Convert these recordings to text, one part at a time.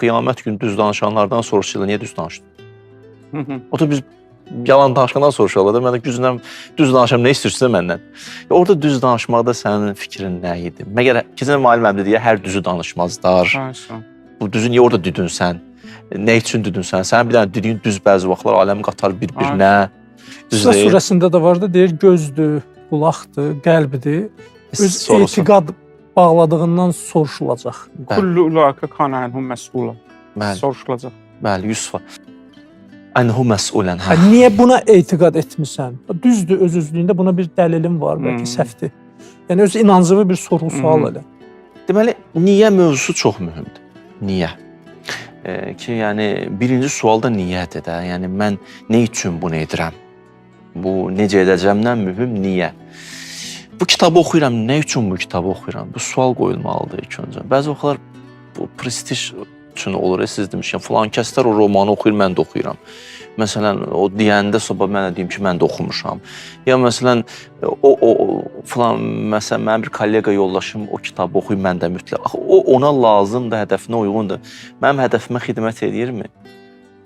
qiyamət günü düz danışanlardan soruşurlar, niyə düz danışdın? O da biz yalan danışandan soruşurlar da, mən də düz danışam, nə istəyirsən məndən? Orada düz danışmaqda sənin fikrin nə idi? Məgər keçən müəlliməm dedi, hər düzü danışmazlar. Bu düzü niyə orada düdünsən? Nə üçün düdünsən? Sənin bir dənə dediyin düz bəzi vaxtlar aləmi qatar bir-birinə. İsra surəsində də var da, deyir gözdür, qulaqdır, qəlbidir. Öz etiqad bağladığından soruşulacaq. Kullu ulaka kana anhum məs'ula. Soruşulacaq. Bəli, Yusuf. Anhu məs'ulən. Niyə buna etiqad etmisən? Düzdür, öz-özlüyündə buna bir dəlilim var, bəlkə səhvdir. Yəni, öz inancıvı bir sorğu-sual elə. Deməli, niyə mövzusu çox mühümdür. Niyə? Ki, yəni, birinci sual da niyyədir də. Yəni, mən nə üçün bunu edirəm? Bu, necə edəcəmdən mühüm, niyə? Bu kitabı oxuyuram, nə üçün bu kitabı oxuyuram? Bu sual qoyulmalıdır ilk öncə. Bəzi vaxtlar bu prestij üçün olur, siz demişkən, filan kəslər o romanı oxuyur, mən də oxuyuram. Məsələn, o deyəndə sabah mən də deyim ki, mən də oxumuşam. Ya məsələn, filan, məsələn, mənim bir kollega yoldaşım o kitabı oxuyur, mən də mütləq. Axı, o ona lazımdır, hədəfinə uyğundur. Mənim hədəfimə xidmət edirmi?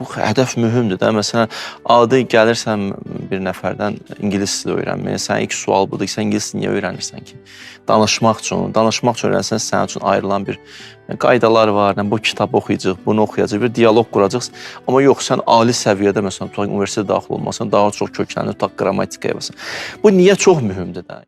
Bu hədəf mühümdür də. Məsələn, adi gəlirsən bir nəfərdən ingilis dili öyrənməyə, sənin ilk sual budur ki, sən ingilis dili niyə öyrənirsən ki? Danışmaq üçün öyrənsən, sənin üçün ayrılan bir qaydalar var, bu kitabı oxuyacaq, bunu oxuyacaq, bir diyaloq quracaq. Amma yox, sən ali səviyyədə, məsələn, universitetə daxil olmasan, daha çox köklənir, qrammatikaya basan. Bu niyə çox mühümdür də?